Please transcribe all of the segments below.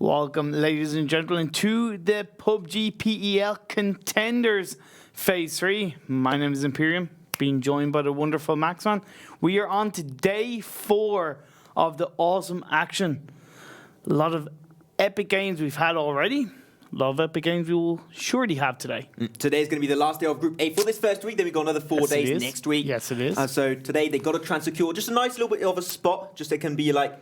Welcome, ladies and gentlemen, to the PUBG PEL Contenders Phase 3. My name is Imperium, being joined by the wonderful Maxon. We are on to day 4 of the awesome action. A lot of epic games we've had already. A lot of epic games we will surely have today. Today is going to be the last day of Group A for this first week. Then we've got another 4 days next week. Yes, it is. So today they got to try and secure just a nice little bit of a spot. Just they can be like,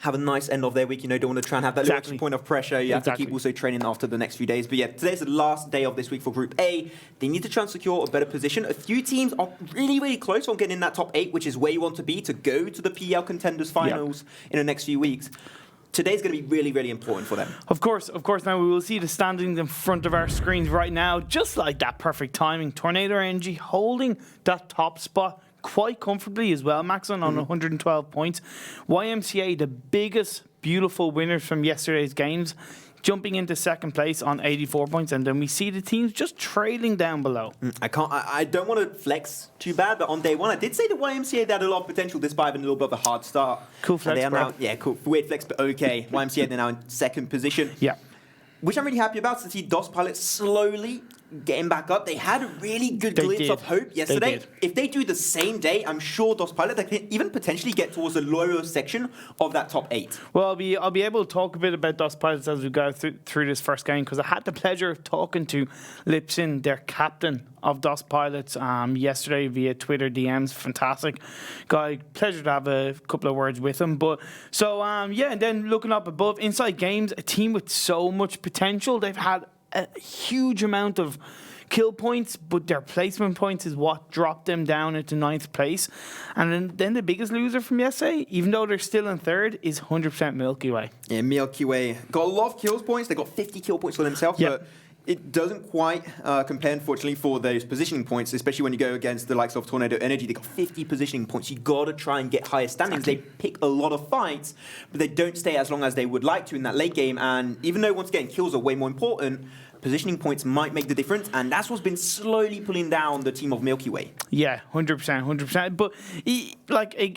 have a nice end of their week. You know, don't want to try and have that little extra point of pressure. You have to keep also training after the next few days. But yeah, today's the last day of this week for Group A. They need to try and secure a better position. A few teams are really, really close on getting in that top 8, which is where you want to be to go to the PEL Contenders finals in the next few weeks. Today's going to be really, really important for them. Of course. Now we will see the standings in front of our screens right now, just like that perfect timing. Tornado Energy holding that top spot quite comfortably as well, Maxon, on 112 points. YMCA, the biggest, beautiful winners from yesterday's games, jumping into second place on 84 points, and then we see the teams just trailing down below. I don't want to flex too bad, but on day 1, I did say the YMCA they had a lot of potential despite having a little bit of a hard start. Cool flex, bro. Yeah, cool. Weird flex, but okay. YMCA, they're now in second position. Yeah. Which I'm really happy about to see DOS Pilot slowly getting back up. They had a really good glimpse of hope yesterday. If they do the same day, I'm sure DOS Pilot, they can even potentially get towards the lower section of that top 8. Well, I'll be able to talk a bit about DOS Pilots as we go through this first game, because I had the pleasure of talking to Lipsin, their captain of DOS Pilots, yesterday via Twitter DMs. Fantastic guy. Pleasure to have a couple of words with him. But so yeah, and then looking up above, InsideGames, a team with so much potential. They've had a huge amount of kill points, but their placement points is what dropped them down into 9th place. And then the biggest loser from yesterday, even though they're still in 3rd, is 100% Milky Way. Yeah, Milky Way got a lot of kills points. They got 50 kill points for themselves, but it doesn't quite compare, unfortunately, for those positioning points, especially when you go against the likes of Tornado Energy. They got 50 positioning points. You got to try and get higher standings. They pick a lot of fights, but they don't stay as long as they would like to in that late game. And even though once again kills are way more important, positioning points might make the difference, and that's what's been slowly pulling down the team of Milky Way. Yeah, 100%. But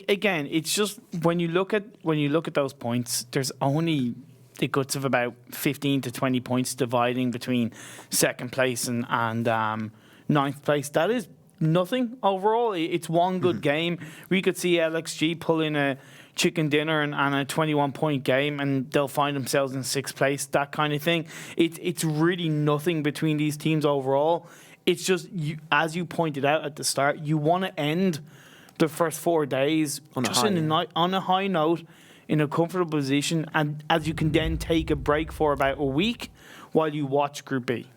again, it's just when you look at those points, there's only the guts of about 15 to 20 points dividing between second place and 9th place. That is nothing overall. It's one good game. We could see LXG pull in a chicken dinner and a 21-point game, and they'll find themselves in 6th place, that kind of thing. It's really nothing between these teams overall. It's just, as you pointed out at the start, you want to end the first 4 days on a high note, in a comfortable position, and as you can then take a break for about a week while you watch Group B.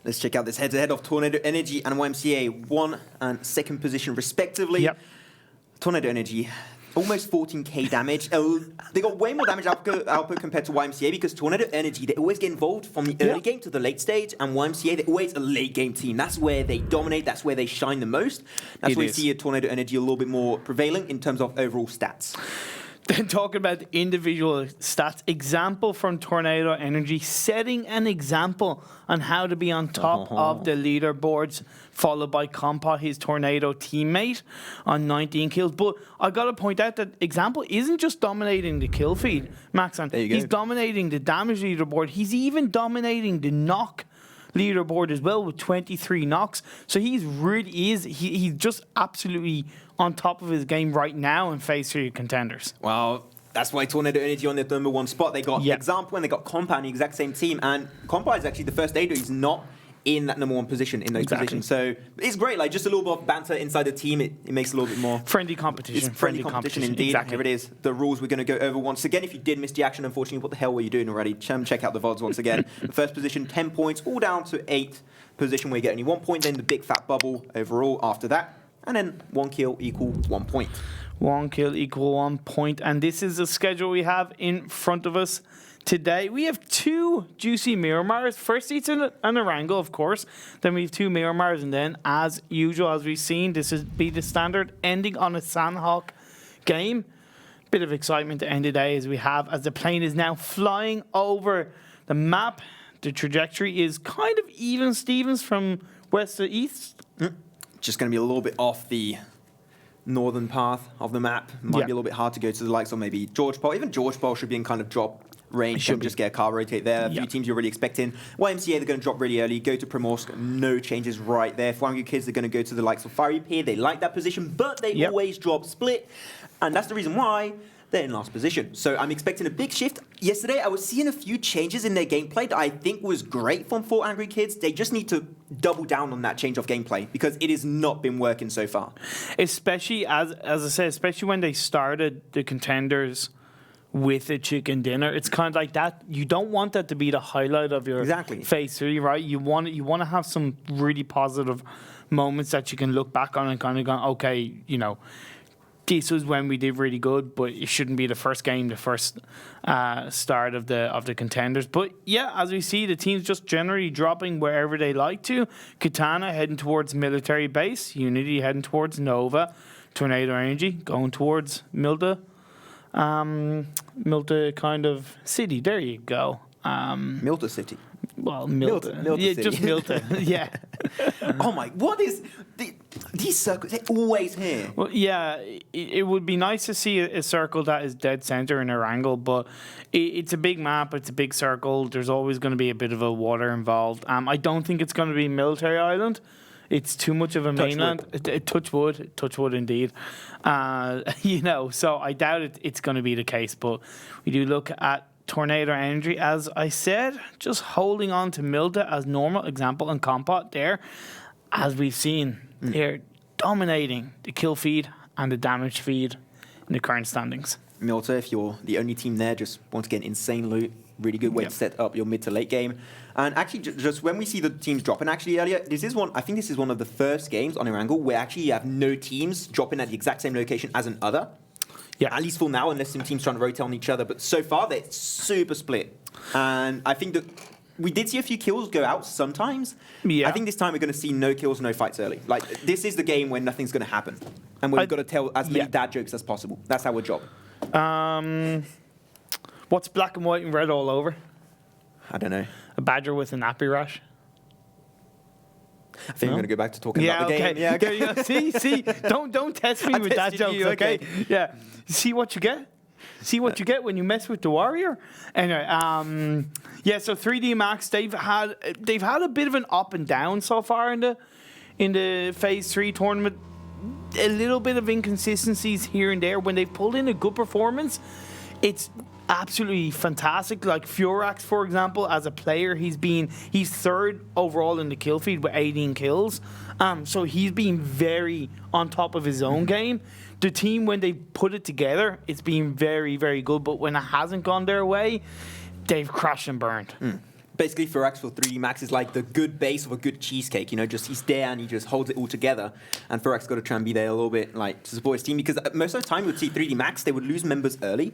Let's check out this head-to-head of Tornado Energy and YMCA, 1 and 2nd position respectively. Yep. Tornado Energy, almost 14k damage. They got way more damage output compared to YMCA, because Tornado Energy, they always get involved from the early game to the late stage, and YMCA, they're always a late game team. That's where they dominate, that's where they shine the most. That's where you see a Tornado Energy a little bit more prevalent in terms of overall stats. Then talking about the individual stats, example from Tornado Energy, setting an example on how to be on top of the leaderboards, followed by Compa, his Tornado teammate, on 19 kills. But I got to point out that example isn't just dominating the kill feed, Maxon. He's dominating the damage leaderboard. He's even dominating the knock leaderboard as well, with 23 knocks. So he's just absolutely on top of his game right now in Phase 3 Contenders. Well, that's why Tornado Energy on their #1 spot. They got Example and they got Compa in the exact same team, and Compa is actually the first ADO who's not in that #1 position, in those positions. So it's great, like just a little bit of banter inside the team. It makes a little bit more friendly competition. It's friendly competition indeed. Exactly. Here it is. The rules we're going to go over once again. If you did miss the action, unfortunately, what the hell were you doing already? Check out the VODs once again. The first position, 10 points, all down to 8th position where you get only 1 point. Then the big fat bubble overall after that. And then 1 kill equal 1 point. 1 kill equal 1 point. And this is the schedule we have in front of us today. We have 2 juicy Miramars. First, it's an Erangel, of course. Then we have 2 Miramars. And then, as usual, as we've seen, this is be the standard ending on a Sandhawk game. Bit of excitement to end the day as the plane is now flying over the map. The trajectory is kind of even Stevens from west to east. Just going to be a little bit off the northern path of the map. Might be a little bit hard to go to the likes of maybe George Pole. Even George Pole should be in kind of drop range and just get a car rotate there. A few teams you're really expecting. YMCA, they're going to drop really early, go to Primorsk, no changes right there. For Angry Kids, they're going to go to the likes of Fiery Pier. They like that position, but they always drop split. And that's the reason why they're in last position. So I'm expecting a big shift. Yesterday, I was seeing a few changes in their gameplay that I think was great from For Angry Kids. They just need to double down on that change of gameplay because it has not been working so far. Especially, as I said, especially when they started the Contenders with a chicken dinner. It's kind of like that. You don't want that to be the highlight of your phase 3, right? You want to have some really positive moments that you can look back on and kind of go, okay, you know, this was when we did really good, but it shouldn't be the first game, the first start of the Contenders. But yeah, as we see, the teams just generally dropping wherever they like to. Katana heading towards military base, Unity heading towards Nova, Tornado Energy going towards Milda kind of city. There you go. Milda City. Well, Milda. Yeah, City. Just Milda. Yeah. Oh my! What is these circles? They're always here. Well, yeah, it would be nice to see a circle that is dead center in Erangel, but it's a big map. It's a big circle. There's always going to be a bit of a water involved. I don't think it's going to be Military Island. It's too much of a mainland. Touch wood indeed. You know, so I doubt it's going to be the case. But we do look at Tornado Energy, as I said, just holding on to Milda as normal example and Compot there. As we've seen, they're dominating the kill feed and the damage feed in the current standings. Milta, if you're the only team there, just want to get insane loot. Really good way to set up your mid to late game. And actually, just when we see the teams dropping, actually earlier, I think this is one of the first games on Erangel where actually you have no teams dropping at the exact same location as an other. Yeah, at least for now, unless some teams trying to rotate on each other. But so far, they're super split. And I think that we did see a few kills go out sometimes. Yeah. I think this time we're going to see no kills, no fights early. Like, this is the game when nothing's going to happen. And we've got to tell as many dad jokes as possible. That's our job. What's black and white and red all over? I don't know. A badger with a nappy rash. I think I'm going to go back to talking about the game. Yeah, okay. See, don't test me with that jokes, okay? Yeah. See what you get? See what you get when you mess with the warrior? Anyway, so 3D Max, they've had a bit of an up and down so far in the phase 3 tournament. A little bit of inconsistencies here and there. When they've pulled in a good performance, it's absolutely fantastic. Like Furax, for example, as a player, he's third overall in the kill feed with 18 kills. So he's been very on top of his own game. The team, when they put it together, it's been very, very good. But when it hasn't gone their way, they've crashed and burned. Basically, Furax for 3D Max is like the good base of a good cheesecake. You know, just he's there and he just holds it all together. And Furax got to try and be there a little bit, like, to support his team. Because most of the time, you would see 3D Max, they would lose members early.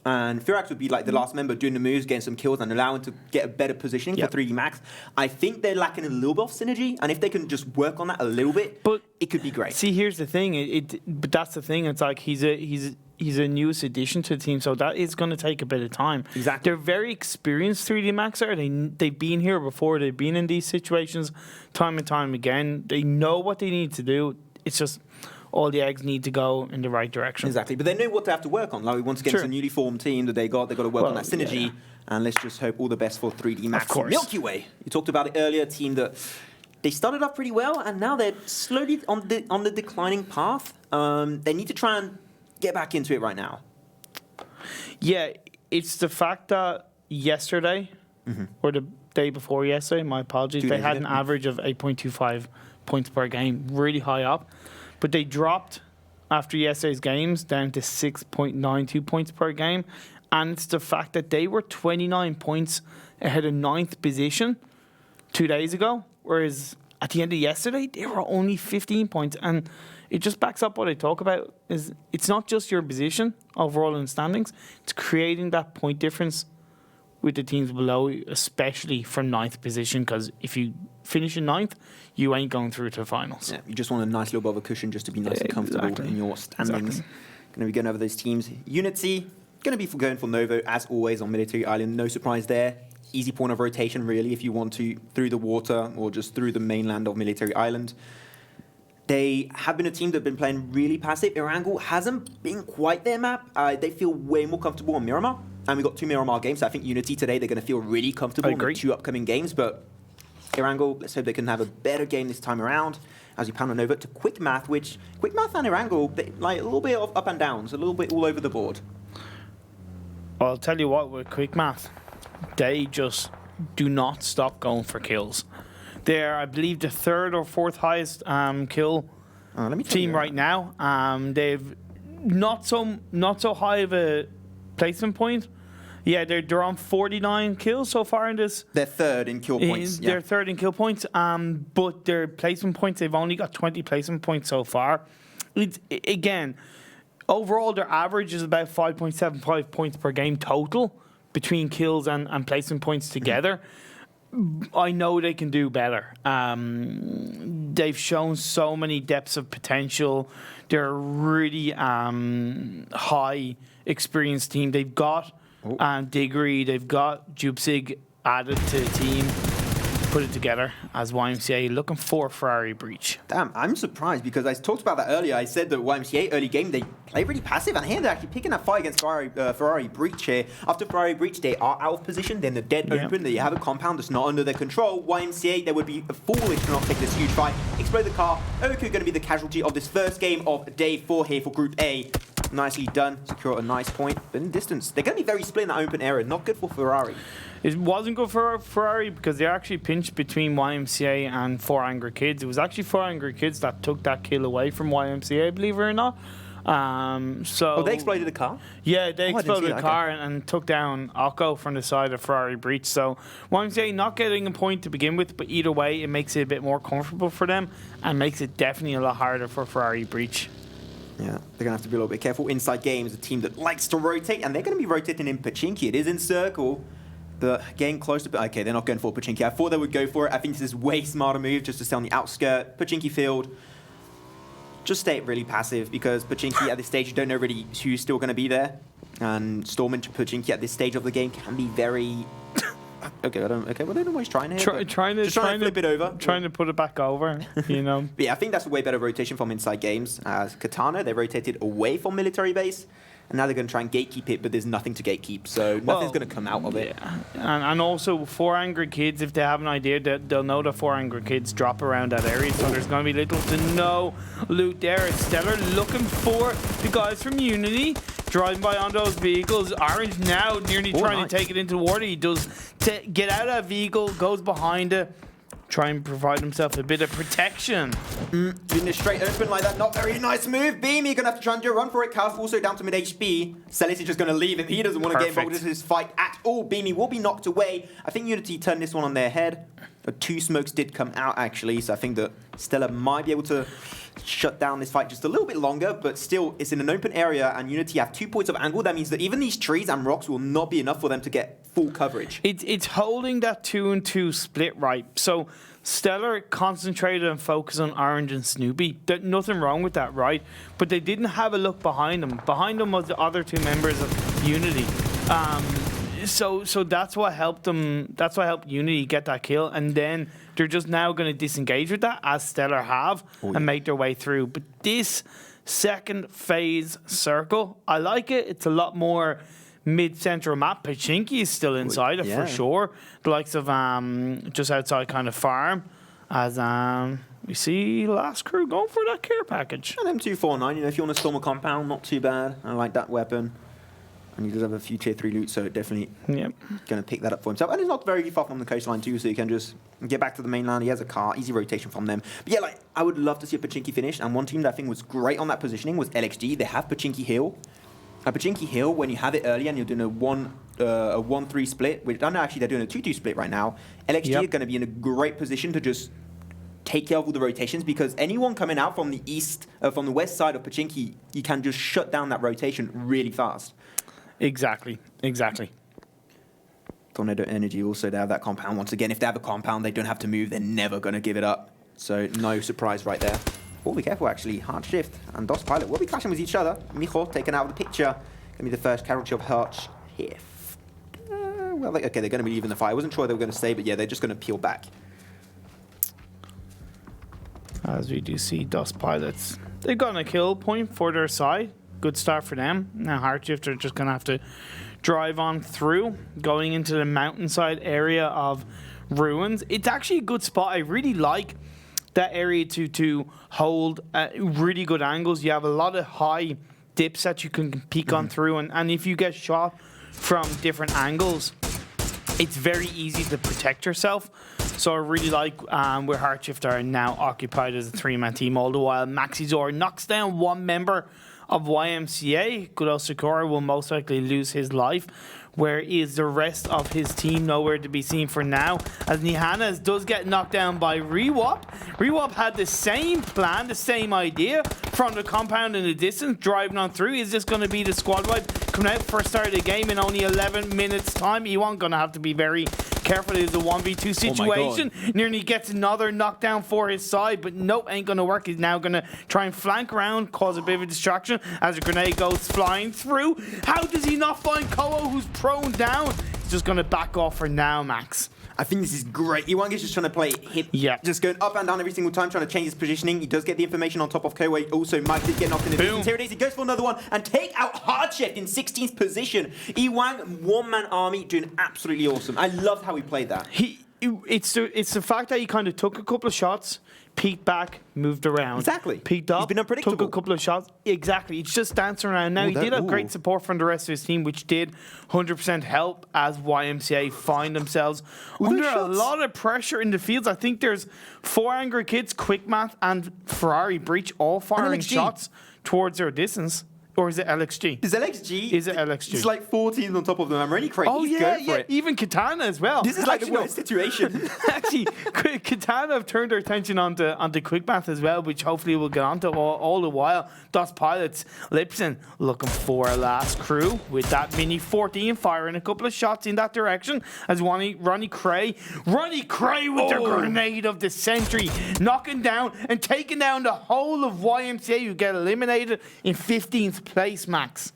And Furax would be like the last member doing the moves, getting some kills, and allowing to get a better positioning for 3D Max. I think they're lacking a little bit of synergy, and if they can just work on that a little bit, it could be great. See, here's the thing. But that's the thing. It's like he's a newest addition to the team, so that is going to take a bit of time. Exactly. They're very experienced 3D Maxer. They've been here before. They've been in these situations time and time again. They know what they need to do. It's just all the eggs need to go in the right direction. Exactly, but they know what they have to work on. Like, once again, it's a newly formed team that they've got to work on that synergy, and let's just hope all the best for 3D Max. Milky Way, you talked about it earlier, a team that they started off pretty well, and now they're slowly on the declining path. They need to try and get back into it right now. Yeah, it's the fact that yesterday, or the day before yesterday, my apologies, they had an average of 8.25 points per game, really high up. But they dropped after yesterday's games down to 6.92 points per game. And it's the fact that they were 29 points ahead of 9th position 2 days ago. Whereas at the end of yesterday, they were only 15 points. And it just backs up what I talk about. Is it's not just your position overall in the standings. It's creating that point difference with the teams below, especially from 9th position. Because if you finish in 9th, you ain't going through to the finals. Yeah, you just want a nice little bit of a cushion just to be nice and comfortable in your standings. Going to be going over those teams. Unity, going to be going for Novo, as always, on Military Island. No surprise there. Easy point of rotation, really, if you want to, through the water or just through the mainland of Military Island. They have been a team that have been playing really passive. Erangel hasn't been quite their map. They feel way more comfortable on Miramar. and we got 2 Miramar games. So I think Unity today, they're going to feel really comfortable in the 2 upcoming games. But Erangel, let's hope they can have a better game this time around as we pound on over to Quick Math, which Quick Math and Erangel, they, like a little bit of up and downs, a little bit all over the board. Well, I'll tell you what, with Quick Math, they just do not stop going for kills. They're, I believe, the 3rd or 4th highest kill team right now. They've not so high of a placement point. Yeah, they're on 49 kills so far in this. They're 3rd in kill points. They're 3rd in kill points. But their placement points, they've only got 20 placement points so far. Again, overall, their average is about 5.75 points per game total between kills and placement points together. I know they can do better. They've shown so many depths of potential. They're a really high experienced team. They've got Diggory, they've got Jupsig added to the team. Put it together as YMCA looking for Ferrari breach. Damn, I'm surprised because I talked about that earlier. I said that YMCA early game, they play really passive, and here they're actually picking that fight against Ferrari breach here. After Ferrari breach, they are out of position, then the dead open, they have a compound that's not under their control. YMCA, they would be foolish to not take this huge fight. Explode the car. oKKo going to be the casualty of this first game of day 4 here for Group A. Nicely done, secure a nice point, but in distance. They're going to be very split in that open area, not good for Ferrari. It wasn't good for Ferrari because they actually pinched between YMCA and 4 Angry Kids. It was actually 4 Angry Kids that took that kill away from YMCA, believe it or not. They exploded the car? Yeah, they exploded the car and took down oKKo from the side of Ferrari breach. So YMCA not getting a point to begin with, but either way, it makes it a bit more comfortable for them and makes it definitely a lot harder for Ferrari breach. Yeah, they're going to have to be a little bit careful. InsideGames, a team that likes to rotate, and they're going to be rotating in Pachinki. It is in circle, but getting close to... Okay, they're not going for Pachinki. I thought they would go for it. I think this is way smarter move just to stay on the outskirt. Pachinki field. Just stay really passive because Pachinki at this stage, you don't know really who's still going to be there. And Storm into Pachinki at this stage of the game can be very... well, they know what he's trying here. Trying to flip it over. Trying to put it back over, you know. But yeah, I think that's a way better rotation from InsideGames. As Katana, they rotated away from military base. And now they're going to try and gatekeep it, but there's nothing to gatekeep, so nothing's going to come out of it. Yeah. And also, 4 Angry Kids, if they have an idea, they'll know that 4 Angry Kids drop around that area, so there's going to be little to no loot there. Stellar looking for the guys from Unity, driving by on those vehicles. Orange now nearly trying to take it into the water. He does get out of that vehicle, goes behind it, try and provide himself a bit of protection. Doing this straight open like that, not very nice move. Beamy, you're going to have to try and do a run for it. Cal's also down to mid HP. Celis is just going to leave him. He doesn't want to get involved in this fight at all. Beamy will be knocked away. I think Unity turned this one on their head. 2 smokes did come out, actually, so I think that Stella might be able to shut down this fight just a little bit longer, but still, it's in an open area, and Unity have 2 points of angle. That means that even these trees and rocks will not be enough for them to get full coverage. It's holding that 2-and-2 split right. So Stellar concentrated and focused on Orange and Snoopy. There's nothing wrong with that, right? But they didn't have a look behind them. Behind them was the other 2 members of Unity. So that's what helped them. That's what helped Unity get that kill, and then they're just now going to disengage with that as Stellar have and make their way through. But this second phase circle, I like it. It's a lot more mid-central map. Pachinki is still inside it for sure. The likes of just outside kind of farm, as we see last crew going for that care package. And M249, you know, if you want to storm a compound, not too bad. I like that weapon. And he does have a few tier 3 loot, so definitely going to pick that up for himself. And it's not very far from the coastline too, so you can just get back to the mainland. He has a car, easy rotation from them. But yeah, like, I would love to see a Pachinki finish. And one team that I think was great on that positioning was LXG. They have Pachinki Hill. A Pachinki Hill, when you have it early and you're doing a 1-3 split, which I know actually they're doing a 2-2 split right now, LXG are going to be in a great position to just take care of all the rotations, because anyone coming out from the east, from the west side of Pachinki, you can just shut down that rotation really fast. Exactly. Tornado Energy also, they have that compound. Once again, if they have a compound, they don't have to move. They're never going to give it up. So no surprise right there. Oh, be careful, actually. HeartShift and DOS Pilot will be clashing with each other. mjyoh taken out of the picture. Going to be the first casualty of HeartShift. Okay, they're going to be leaving the fight. I wasn't sure they were going to stay, but yeah, they're just going to peel back. As we do see DOS Pilots, they've gotten a kill point for their side. Good start for them. Now HeartShift are just going to have to drive on through, going into the mountainside area of ruins. It's actually a good spot. I really like that area to hold really good angles. You have a lot of high dips that you can peek on through, and if you get shot from different angles, it's very easy to protect yourself. So I really like where HeartShift are now occupied as a 3-man team, all the while Maxizor knocks down one member of YMCA. Good old Sakura will most likely lose his life. Where is the rest of his team? Nowhere to be seen for now, as Nihanas does get knocked down by Rewop. Rewop had the same plan, the same idea from the compound in the distance, driving on through. Is this going to be the squad wipe coming out first start of the game in only 11 minutes time? He won't going to have to be very careful. It's a 1v2 situation. Nearly gets another knockdown for his side, but nope, ain't going to work. He's now going to try and flank around, cause a bit of a distraction as a grenade goes flying through. How does he not find Kowo, who's prone down? He's just going to back off for now, Max. I think this is great. Iwang is just trying to play hit, just going up and down every single time, trying to change his positioning. He does get the information on top of Kowo. Also, Mike did get knocked in the distance. Here it is. He goes for another one and take out HeartShift in 16th position. Iwang, one-man army, doing absolutely awesome. I loved how he played that. It's the fact that he kind of took a couple of shots, peeked back, moved around. Exactly. Peeked up, He's been unpredictable. took a couple of shots. Exactly. It's just dancing around. Now, he did have great support from the rest of his team, which did 100% help as YMCA find themselves under a lot of pressure in the fields. I think there's 4 Angry Kids, Quick Math, and Ferrari Breach all firing shots towards their distance. Or is it LXG? Is LXG? Is it LXG? It's like 4 teams on top of them. I'm really crazy. Oh, yeah. Even Katana as well. This is like the worst situation. Actually, Katana have turned their attention onto Quick Math as well, which hopefully we'll get onto all the while. DOS Pilots, Lipsin looking for a last crew with that Mini 14 firing a couple of shots in that direction as RonnieKray with the grenade of the century, knocking down and taking down the whole of YMCA, who get eliminated in 15th place, Max.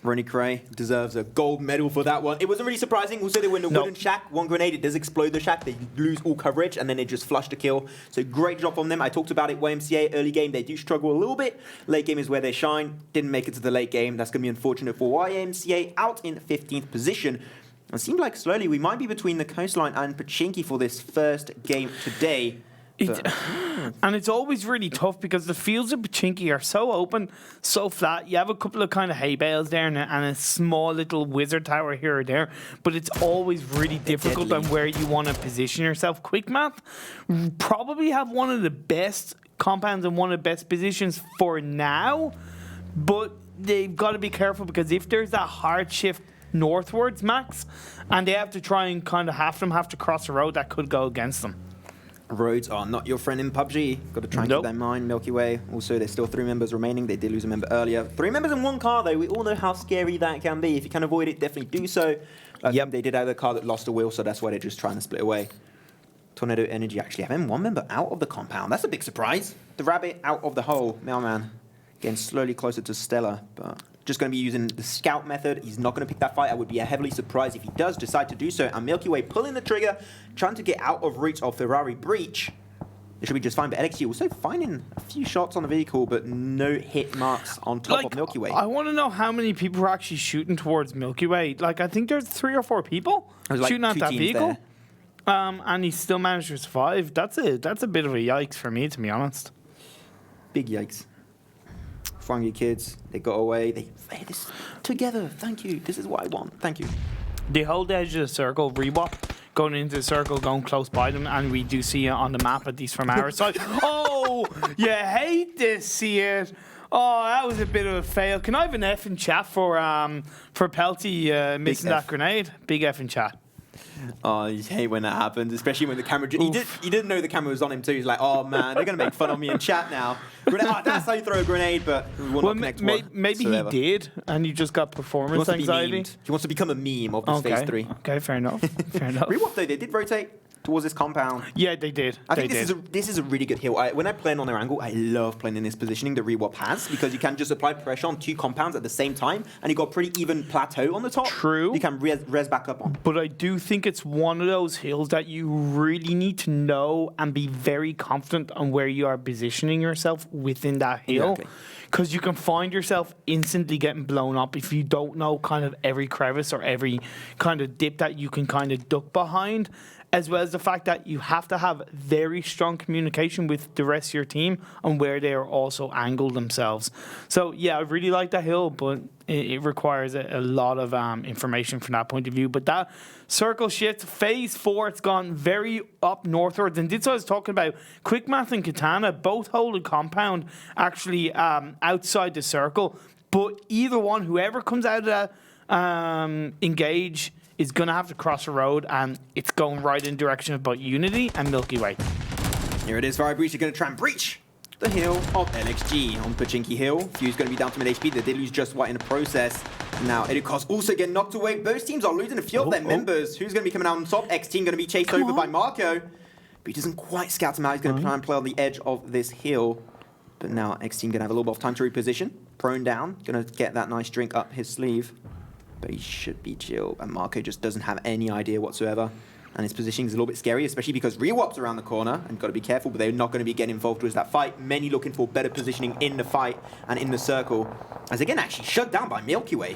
RonnieKray deserves a gold medal for that one. It wasn't really surprising. Also, they were in a wooden shack. One grenade, it does explode the shack. They lose all coverage, and then it just flushed a kill. So great job from them. I talked about it, YMCA, early game, they do struggle a little bit. Late game is where they shine. Didn't make it to the late game. That's going to be unfortunate for YMCA, out in 15th position. It seemed like slowly we might be between the coastline and Pachinki for this first game today. And it's always really tough because the fields of Pachinki are so open, so flat. You have a couple of kind of hay bales there and a small little wizard tower here or there, but it's always really difficult on where you want to position yourself. Quick Math probably have one of the best compounds and one of the best positions for now, but they've got to be careful because if there's that hard shift northwards, Max, and they have to try and kind of have to cross the road, that could go against them. Roads are not your friend in PUBG. Got to try and keep that in mind. Milky Way. Also, there's still 3 members remaining. They did lose a member earlier. 3 members in 1 car, though. We all know how scary that can be. If you can avoid it, definitely do so. They did have a car that lost a wheel, so that's why they're just trying to split away. Tornado Energy actually having 1 member out of the compound. That's a big surprise. The rabbit out of the hole. Mailman getting slowly closer to Stella, but just going to be using the scout method. He's not going to pick that fight. I would be heavily surprised if he does decide to do so. And Milky Way pulling the trigger, trying to get out of reach of Ferrari Breach. It should be just fine, but LXG also finding a few shots on the vehicle, but no hit marks on top of Milky Way. I want to know how many people are actually shooting towards Milky Way. Like, I think there's 3 or 4 people shooting at that vehicle. And he still managed to survive. That's a bit of a yikes for me, to be honest. Big yikes. Fwangy kids, they got away. Hey, this together. Thank you. This is what I want. Thank you. They hold the edge of the circle, Rewop going into the circle, going close by them, and we do see it on the map, at least from our side. Oh, you hate to see it. Oh, that was a bit of a fail. Can I have an F in chat for Pelty missing that grenade? Big F in chat. Oh, you hate when that happens, especially when the camera... He didn't know the camera was on him too. He's like, oh man, they're going to make fun of me in chat now. That's how you throw a grenade, but we will not connect one. Maybe he did, and he just got performance anxiety. He wants to become a meme of this phase 3. Okay, fair enough. Fair enough. Rewop though, they did rotate. towards this compound. Yeah, they did. I think this is a really good hill. When I play on Erangel, I love playing in this positioning that Rewop has because you can just apply pressure on 2 compounds at the same time, and you got a pretty even plateau on the top. True. You can res back up on. But I do think it's one of those hills that you really need to know and be very confident on where you are positioning yourself within that hill. Exactly. Because you can find yourself instantly getting blown up if you don't know kind of every crevice or every kind of dip that you can kind of duck behind, as well as the fact that you have to have very strong communication with the rest of your team on where they are also angled themselves. So, yeah, I really like that hill, but it requires a lot of information from that point of view. But that circle shift, phase 4, it's gone very up northwards. And this I was talking about. Quickmath and Katana both hold a compound actually outside the circle. But either one, whoever comes out of that engage, is going to have to cross a road, and it's going right in the direction of both Unity and Milky Way. Here it is, Ferrari Breach are going to try and breach the hill of LXG on Pachinki Hill. Fuse going to be down to mid HP. They did lose just white in the process. Now, EduCoz also getting knocked away. Both teams are losing a few of their members. Who's going to be coming out on top? X team going to be chased over by Marco. But he doesn't quite scout him out. He's going to try and play on the edge of this hill. But now X team going to have a little bit of time to reposition. Prone down. Going to get that nice drink up his sleeve. But he should be chill, and Marco just doesn't have any idea whatsoever. And his positioning is a little bit scary, especially because Rewop's around the corner, and got to be careful, but they're not going to be getting involved with that fight. Many looking for better positioning in the fight and in the circle, as again actually shut down by Milky Way.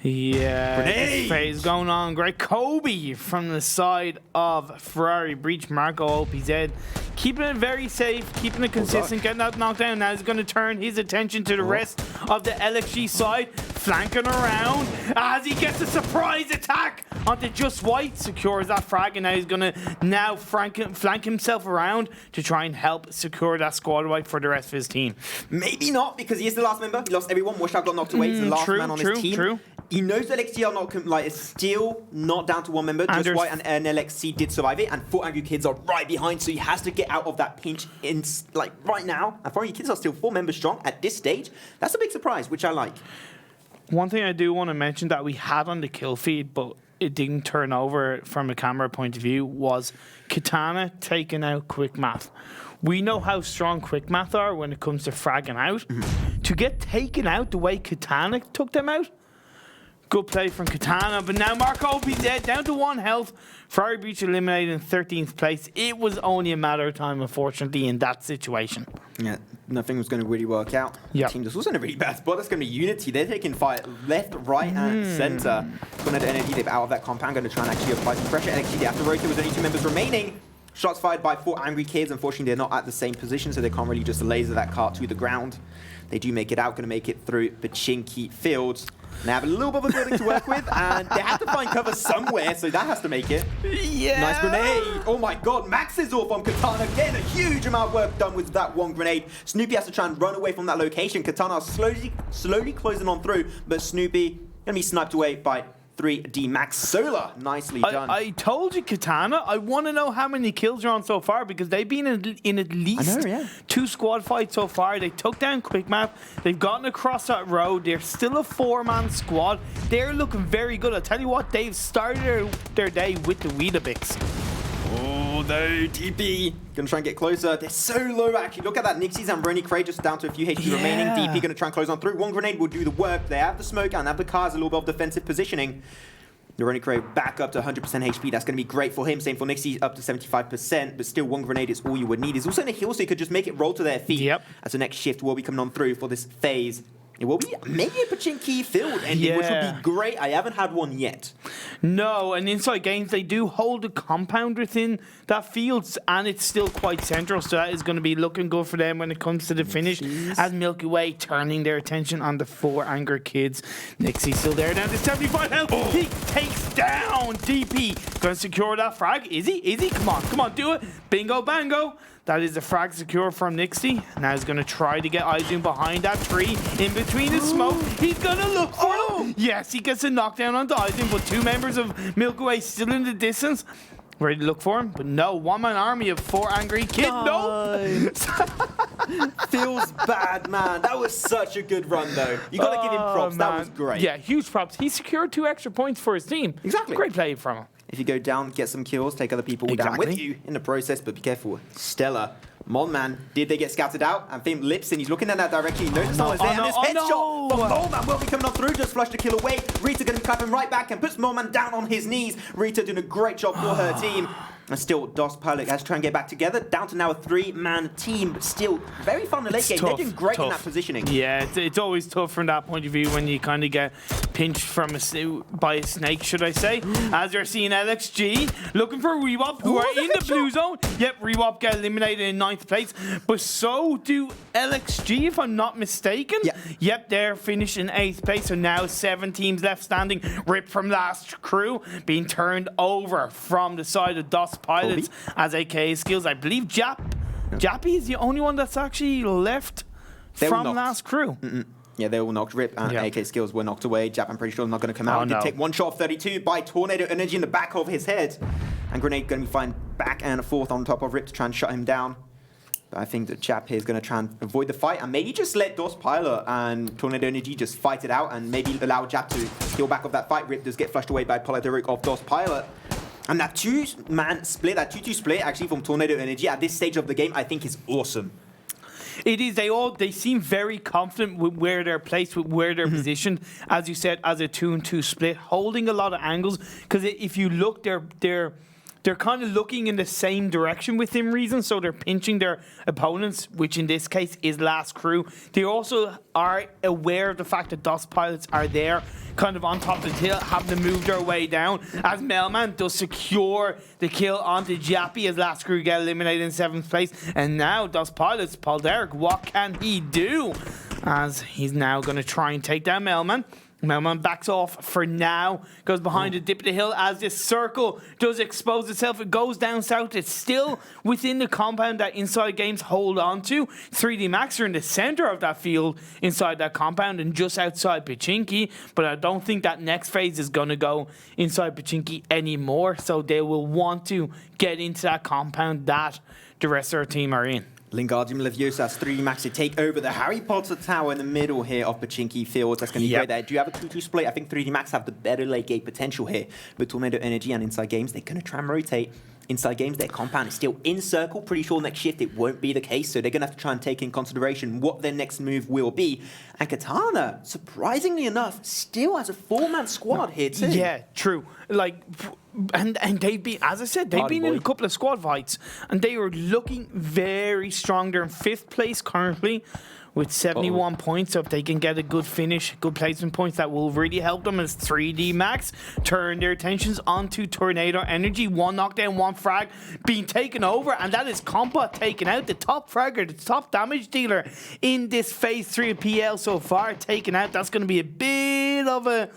Yeah, this phase going on. Great Kobe from the side of Ferrari Breach. MarcoOPz keeping it very safe, keeping it consistent, getting that knockdown. Now he's going to turn his attention to the rest of the LXG side, flanking around as he gets a surprise attack onto Just White, secures that frag, and now he's going to flank himself around to try and help secure that squad wipe for the rest of his team. Maybe not, because he is the last member. He lost everyone. Washout got knocked away. He's the last man on his team. He knows that LXC are not it's still not down to one member. Just White and LXC did survive it, and 4 Angry Kids are right behind, so he has to get out of that pinch in right now. And 4 Angry Kids are still 4 members strong at this stage. That's a big surprise, which I like. One thing I do want to mention that we had on the kill feed, but it didn't turn over from a camera point of view, was Katana taking out Quickmath. We know how strong Quickmath are when it comes to fragging out. To get taken out the way Katana took them out, good play from Katana, but now MarcoOPz down to 1 health. Ferrari Breach eliminated in 13th place. It was only a matter of time, unfortunately, in that situation. Yeah, nothing was going to really work out. Yep. The team just was in a really bad spot. That's going to be Unity. They're taking fire left, right, and center. Tornado Energy, they're out of that compound, going to try and actually apply some pressure. And actually, they have to rotate with only 2 members remaining. Shots fired by 4 Angry Kids. Unfortunately, they're not at the same position, so they can't really just laser that cart to the ground. They do make it out, going to make it through Pachinki Fields. They have a little bit of a building to work with, and they have to find cover somewhere, so that has to make it. Yeah. Nice grenade. Oh my god, Max is off on Katana. Getting a huge amount of work done with that 1 grenade. Snoopy has to try and run away from that location. Katana slowly closing on through, but Snoopy going to be sniped away by 3D Max Solar. Nicely done. I told you, Katana, I want to know how many kills you're on so far, because they've been in at least 2 squad fights so far. They took down Quickmath. They've gotten across that road. They're still a 4-man squad. They're looking very good. I'll tell you what, they've started their day with the Weetabix. Oh, no, DP. Gonna try and get closer. They're so low, actually. Look at that. Nixtys and RonnieKray just down to a few HP remaining. DP gonna try and close on through. 1 grenade will do the work. They have the smoke and have the cars, a little bit of defensive positioning. The RonnieKray back up to 100% HP. That's going to be great for him. Same for Nixtys, up to 75%. But still, 1 grenade is all you would need. He's also in a heal, so you could just make it roll to their feet. Yep. As the next shift will be coming on through for this phase. It will be maybe a Pachinki field ending, which would be great. I haven't had one yet. No, and InsideGames, they do hold a compound within that field, and it's still quite central, so that is going to be looking good for them when it comes to the finish. As Milky Way turning their attention on the 4 Angry Kids. Nixie's still there, down to 75 health. He takes down DP. Going to secure that frag. Is he? Is he? Come on, do it. Bingo, bango. That is a frag secure from Nixty. Now he's going to try to get Izune behind that tree in between the smoke. He's going to look for him. Yes, he gets a knockdown onto Izune, but 2 members of Milky Way still in the distance. Ready to look for him, but no. 1-man army of 4 Angry Kids. No. Feels bad, man. That was such a good run, though. You got to give him props. Man. That was great. Yeah, huge props. He secured 2 extra points for his team. Exactly. Great play from him. If you go down, get some kills, take other people down with you in the process, but be careful. Stellar. Molman, did they get scouted out? I think Lipsin, he's looking in that direction. He knows someone's there. And this headshot from Molman will be coming up through. Just flush the kill away. Rita going to be clapping right back and puts Molman down on his knees. Rita doing a great job for her team. And still, Pilot has to try and get back together. Down to now a 3-man team, but still very fun in the late game. They're doing great in that positioning. Yeah, it's always tough from that point of view when you kind of get pinched from by a snake, should I say. As you're seeing LXG looking for Rewop, who are in the blue zone. Yep, Rewop get eliminated in 9th place, but so do LXG, if I'm not mistaken. Yep, they're finished in 8th place, so now 7 teams left standing. Ripped from last crew, being turned over from the side of Dust Pilots as AKA skills. I believe Jappy is the only one that's actually left from last crew. Yeah, they all knocked. Rip and AK skills were knocked away. Jap, I'm pretty sure, is not going to come out. He did take one shot of 32 by Tornado Energy in the back of his head. And Grenade going to be flying back and forth on top of Rip to try and shut him down. But I think that Jap here is going to try and avoid the fight and maybe just let DOS Pilot and Tornado Energy just fight it out and maybe allow Jap to heal back off that fight. Rip does get flushed away by POLLADERUC of DOS Pilot. And that 2-man split, that 2-2 split actually from Tornado Energy at this stage of the game, I think is awesome. It is. They seem very confident with where they're placed, with where they're positioned. As you said, as a 2-2 split, holding a lot of angles. Because if you look, they're kind of looking in the same direction within reason, so they're pinching their opponents, which in this case is last crew. They also are aware of the fact that DOS Pilots are there, kind of on top of the hill, having to move their way down, as Melman does secure the kill onto Jappy as last crew get eliminated in 7th place. And now DOS Pilots, POLLADERUC, what can he do? As he's now going to try and take down Melman. Melman backs off for now, goes behind the dip of the hill as this circle does expose itself. It goes down south. It's still within the compound that InsideGames hold on to. 3D Max are in the center of that field inside that compound and just outside Pachinki, but I don't think that next phase is going to go inside Pachinki anymore, so they will want to get into that compound that the rest of our team are in. Lingardium Leviosa has 3D Max to take over the Harry Potter Tower in the middle here of Pachinki Fields. That's going to be great there. Do you have a 2-2 split? I think 3D Max have the better late gate potential here. But Tornado Energy and InsideGames, they're going to try and rotate. InsideGames, their compound is still in circle. Pretty sure next shift it won't be the case, so they're going to have to try and take in consideration what their next move will be. And Katana, surprisingly enough, still has a 4-man squad here too. Yeah, true. And they've been, as I said, they've been in a couple of squad fights, and they were looking very strong. They're in 5th place currently with 71 points. So if they can get a good finish, good placement points, that will really help them as 3D Max turn their attentions onto Tornado Energy. 1 knockdown, 1 frag being taken over, and that is Compa taken out. The top fragger, the top damage dealer in this phase 3 of PL so far, taken out. That's going to be a bit of a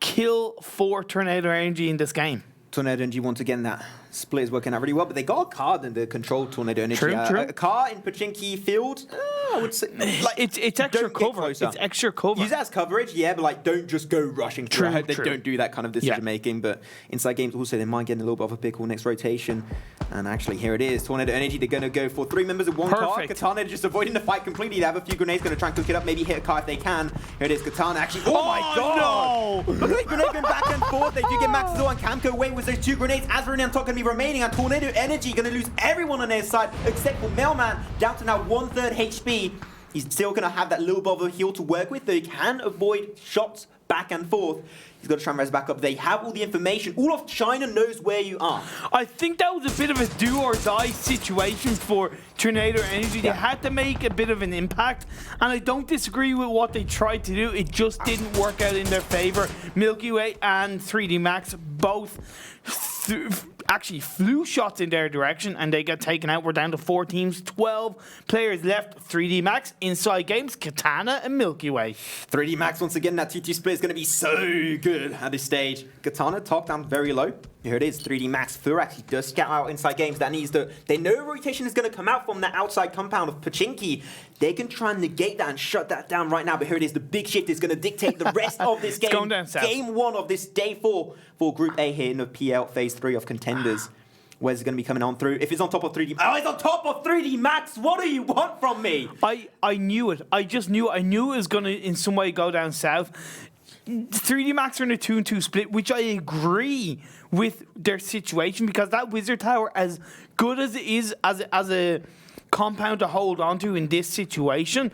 kill for Tornado Energy in this game. Tornado Energy, once again, that split is working out really well, but they got a card in the controlled Tornado Energy. True. A car in Pachinki Field, I would say, it's extra cover. It's extra cover. Use that as coverage, yeah, but don't just go rushing through. I hope they don't do that kind of decision making. But InsideGames also, they might get a little bit of a pickle next rotation. And actually, here it is. Tornado Energy, they're going to go for 3 members of 1 car. Katana just avoiding the fight completely. They have a few grenades, going to try and cook it up, maybe hit a car if they can. Here it is, Katana actually. Oh my god! No! Look at the grenade going back and forth. They do get Maxwell and Camco away with those 2 grenades. Azrin on top going to be remaining, and Tornado Energy going to lose everyone on their side except for Mailman, down to now 1/3 HP. He's still going to have that little bit of a heal to work with, though he can avoid shots back and forth. He's got to try and rise back up. They have all the information. All of China knows where you are. I think that was a bit of a do-or-die situation for Tornado Energy. They had to make a bit of an impact, and I don't disagree with what they tried to do. It just didn't work out in their favor. Milky Way and 3D Max both actually flew shots in their direction, and they got taken out. We're down to 4 teams, 12 players left. 3D Max, InsideGames, Katana, and Milky Way. 3D Max, once again, that 2-2 split is going to be so good at this stage. Katana, top down very low. Here it is, 3D Max. Furax, he does scout out InsideGames. That needs to... They know rotation is going to come out from that outside compound of Pachinki. They can try and negate that and shut that down right now. But here it is, the big shift is going to dictate the rest of this game. Going down south. Game 1 of this day 4 for Group A here in the PL Phase 3 of Contenders. Where's it going to be coming on through? If it's on top of 3D... Oh, it's on top of 3D Max! What do you want from me? I knew it. I just knew it. I knew it was going to in some way go down south. 3D Max are in a 2-2 split, which I agree with their situation, because that Wizard Tower, as good as it is as a compound to hold on to in this situation,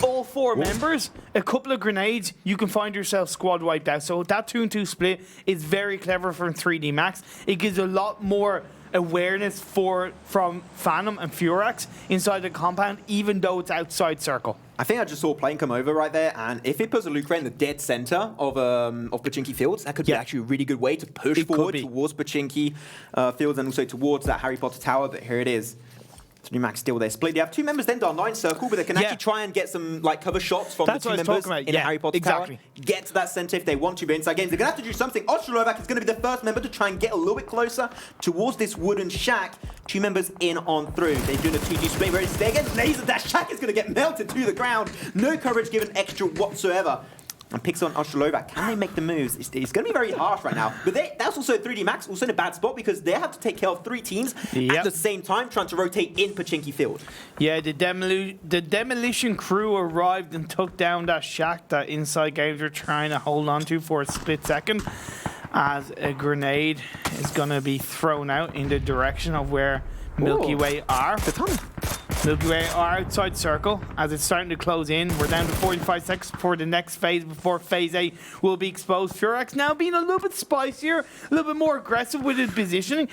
all 4 members, a couple of grenades, you can find yourself squad wiped out. So that 2-2 split is very clever from 3D Max. It gives a lot more awareness from Phantom and Furax inside the compound, even though it's outside circle. I think I just saw a plane come over right there, and if it puts oKKo in the dead center of Pochinki Fields, that could be actually a really good way to push forward towards Pochinki Fields and also towards that Harry Potter Tower. But here it is. 3D Max still there. Split. They have 2 members then down 9 circle, but they can actually try and get some like cover shots from the 2 members in the Harry Potter Tower. Get to that center if they want to. But inside games, they're going to have to do something. Odstrelovac is going to be the first member to try and get a little bit closer towards this wooden shack. 2 members in on through. They're doing a 2G split. Where it's there again. Laser Dash Shack is going to get melted to the ground. No coverage given extra whatsoever. And picks on Odstrelovac. Can they make the moves? It's going to be very harsh right now. But that's also 3D Max, also in a bad spot, because they have to take care of 3 teams at the same time, trying to rotate in Pochinki Field. Yeah, the demolition crew arrived and took down that shack that InsideGames were trying to hold on to for a split second, as a grenade is going to be thrown out in the direction of where Milky Way are. Milky Way are outside circle as it's starting to close in. We're down to 45 seconds for the next phase before phase 8 will be exposed. Furax now being a little bit spicier, a little bit more aggressive with his positioning.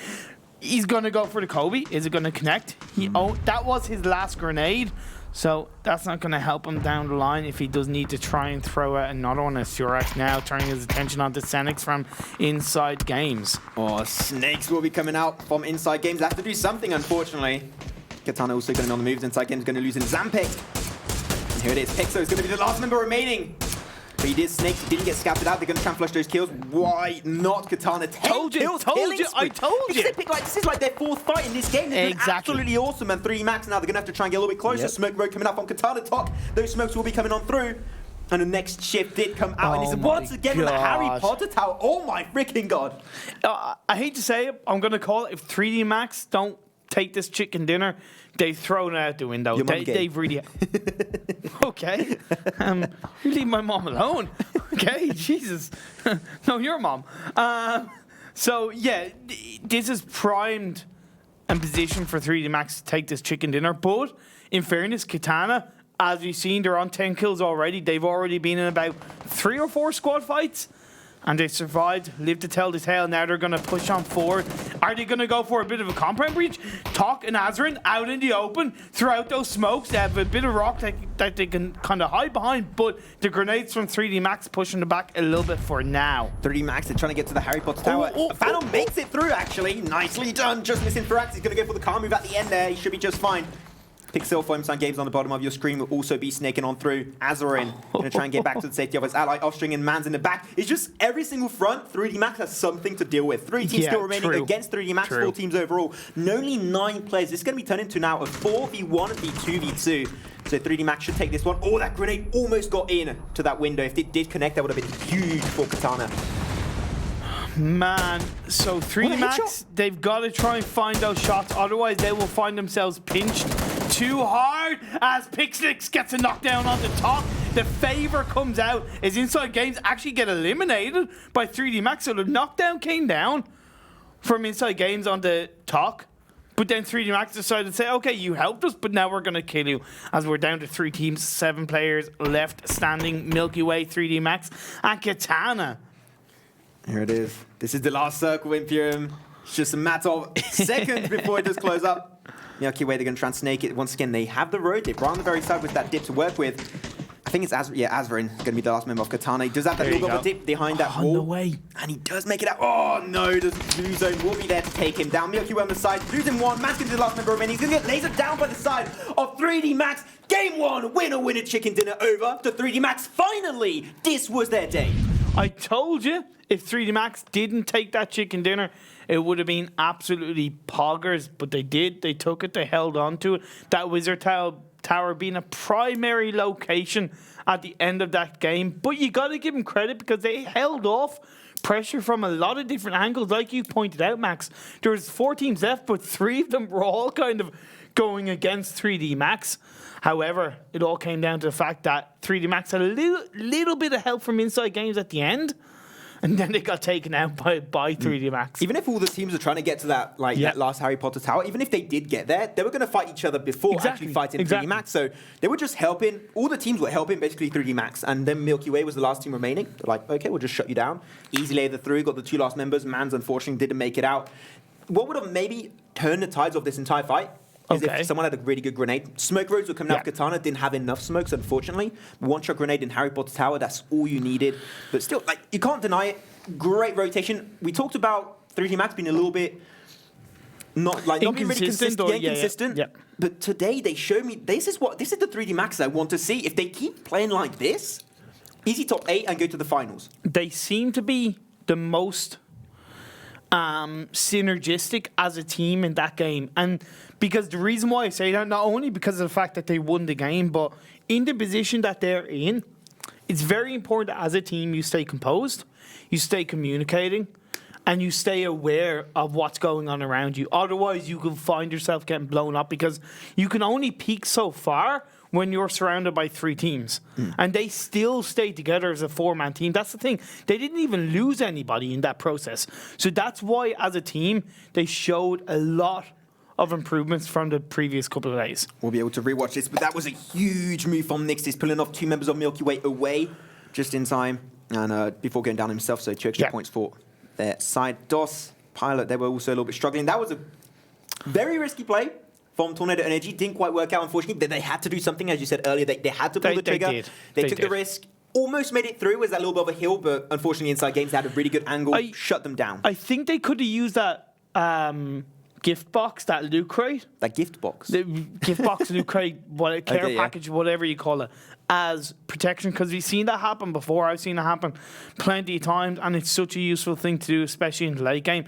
He's going to go for the Kobe. Is it going to connect? That was his last grenade, so that's not going to help him down the line if he does need to try and throw out another one. As Furax now turning his attention onto seniks from InsideGames. Oh, snakes will be coming out from InsideGames. They have to do something, unfortunately. Katana also going on the moves. InsideGames going to lose in Zampeek. And here it is. Pixo is going to be the last member remaining. But he did snake. He didn't get scouted out. They're going to try and flush those kills. Why not Katana? 10 kills. I told you. This is like their 4th fight in this game. They're doing absolutely awesome. And 3D Max now, they're going to have to try and get a little bit closer. Smoke road coming up on Katana top. Those smokes will be coming on through. And the next shift did come out. And he's once again in the Harry Potter Tower. Oh my freaking god. I hate to say it. I'm going to call it. If 3D Max don't take this chicken dinner, they've thrown it out the window. They've really... Okay. You leave my mom alone. Okay, Jesus. No, your mom. So, yeah, this is primed and positioned for 3D Max to take this chicken dinner. But, in fairness, Katana, as we've seen, they're on 10 kills already. They've already been in about 3 or 4 squad fights. And they survived, lived to tell the tale. Now they're going to push on forward. Are they going to go for a bit of a compound breach? Talk and Azrin out in the open throughout those smokes. They have a bit of rock that they can kind of hide behind, but the grenades from 3D Max pushing them back a little bit for now. 3D Max, they're trying to get to the Harry Potter Tower. Phantom makes it through, actually. Nicely done. Just missing Furax. He's going to go for the car move at the end there. He should be just fine. Pixel for InsideGames on the bottom of your screen will also be snaking on through. Azarin going to try and get back to the safety of his ally. Offstring and Mans in the back. It's just every single front, 3D Max has something to deal with. 3 teams still remaining against 3D Max, 4 teams overall. And only 9 players. This is going to be turned into now a 4v1 and 2v2. So 3D Max should take this one. Oh, that grenade almost got in to that window. If it did connect, that would have been huge for Katana. Man, so 3D Max, they've got to try and find those shots. Otherwise, they will find themselves pinched too hard as Pixlix gets a knockdown on the top. The favor comes out as InsideGames actually get eliminated by 3D Max. So the knockdown came down from InsideGames on the talk. But then 3D Max decided to say, okay, you helped us, but now we're going to kill you. As we're down to 3 teams, 7 players left standing. Milky Way, 3D Max, and Katana. Here it is. This is the last circle, Imperium. It's just a matter of seconds before it does close up. Milky Way, they're going to try and snake it. Once again, they have the road dip right on the very side with that dip to work with. I think it's Azrin going to be the last member of Katana. He does have that little bit of a dip behind that wall. No way. And he does make it out. Oh, no. The blue zone will be there to take him down. Milky Way on the side. Losing 1. Max into the last member remaining. He's going to get lasered down by the side of 3D Max. Game 1. Winner, chicken dinner over to 3D Max. Finally, this was their day. I told you, if 3D Max didn't take that chicken dinner, it would have been absolutely poggers. But they did. They took it. They held on to it. That Wizard Tower being a primary location at the end of that game. But you got to give them credit because they held off pressure from a lot of different angles. Like you pointed out, Max, there was 4 teams left, but 3 of them were all kind of going against 3D Max. However, it all came down to the fact that 3D Max had a little bit of help from InsideGames at the end. And then they got taken out by 3D Max. Even if all the teams are trying to get to that that last Harry Potter tower, even if they did get there, they were going to fight each other before actually fighting 3D Max. So they were just helping. All the teams were helping basically 3D Max. And then Milky Way was the last team remaining. They're like, okay, we'll just shut you down. Easy later through. Got the 2 last members. Mans unfortunately didn't make it out. What would have maybe turned the tides of this entire fight is if someone had a really good grenade. Smoke roads were coming out of Katana, didn't have enough smokes, unfortunately. One-shot grenade in Harry Potter Tower, that's all you needed. But still, you can't deny it. Great rotation. We talked about 3D Max being a little bit not being really consistent. But today they showed me this is the 3D Max I want to see. If they keep playing like this, easy top 8 and go to the finals. They seem to be the most synergistic as a team in that game. And because the reason why I say that, not only because of the fact that they won the game, but in the position that they're in, it's very important that as a team you stay composed, you stay communicating, and you stay aware of what's going on around you. Otherwise, you can find yourself getting blown up because you can only peak so far when you're surrounded by 3 teams. And they still stay together as a 4-man team. That's the thing. They didn't even lose anybody in that process. So that's why, as a team, they showed a lot of improvements from the previous couple of days. We'll be able to rewatch this, but that was a huge move from Nixtys, pulling off 2 members of Milky Way away just in time. And before going down himself, so 2 extra points for their side. DOS, Pilot, they were also a little bit struggling. That was a very risky play from Tornado Energy. Didn't quite work out, unfortunately. They had to do something, as you said earlier. They had to pull the trigger. They took the risk. Almost made it through. Was that little bit of a hill, but unfortunately, InsideGames had a really good angle. Shut them down. I think they could have used that gift box, that loot crate. That gift box? The gift box, loot crate, care package, whatever you call it, as protection. Because we've seen that happen before. I've seen it happen plenty of times, and it's such a useful thing to do, especially in the late game.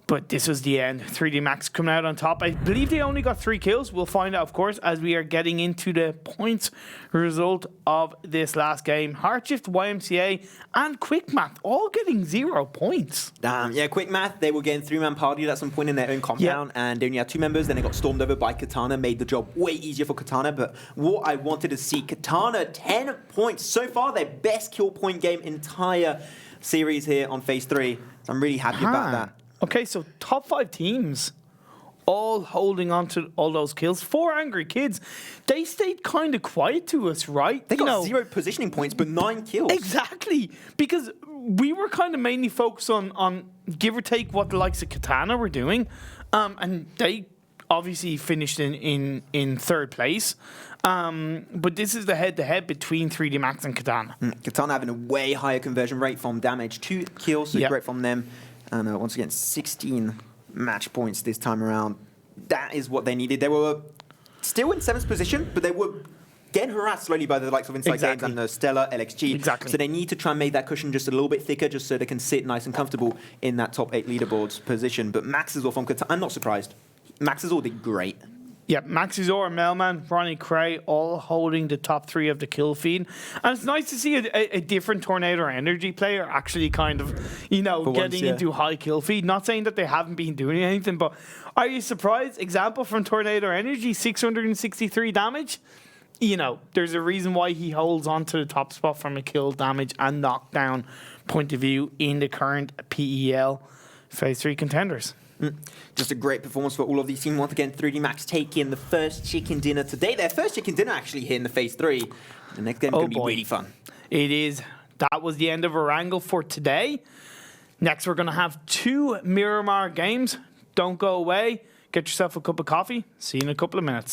But this was the end. 3D Max coming out on top. I believe they only got 3 kills. We'll find out, of course, as we are getting into the points result of this last game. HeartShift, YMCA, and Quick Math all getting 0 points. Damn, yeah, Quick Math, they were getting 3-man partied at some point in their own compound, and they only had 2 members. Then they got stormed over by Katana, made the job way easier for Katana. But what I wanted to see, Katana, 10 points. So far, their best kill point game entire series here on Phase 3. So I'm really happy about that. Okay, so top 5 teams all holding on to all those kills. 4 angry kids. They stayed kind of quiet to us, right? They got 0 positioning points, but 9 kills. Exactly. Because we were kind of mainly focused on give or take what the likes of Katana were doing. And they obviously finished in 3rd place. But this is the head-to-head between 3D Max and Katana. Katana having a way higher conversion rate from damage. 2 kills, so great from them. And once again, 16 match points this time around. That is what they needed. They were still in 7th position, but they were getting harassed slowly by the likes of InsideGames and the Stellar, LXG. Exactly. So they need to try and make that cushion just a little bit thicker, just so they can sit nice and comfortable in that top 8 leaderboards position. But Maxizor from Katana, I'm not surprised. Maxizor did great. Yeah, Maxizor, Melman, RonnieKray, all holding the top 3 of the kill feed. And it's nice to see a different Tornado Energy player actually kind of, getting into high kill feed. Not saying that they haven't been doing anything, but are you surprised? Example from Tornado Energy, 663 damage. There's a reason why he holds on to the top spot from a kill damage and knockdown point of view in the current PEL Phase 3 contenders. Just a great performance for all of these teams. Once again, 3D Max taking the first chicken dinner today. Their first chicken dinner actually here in the Phase 3. The next game is going to be really fun. It is. That was the end of Erangel for today. Next, we're going to have 2 Miramar games. Don't go away. Get yourself a cup of coffee. See you in a couple of minutes.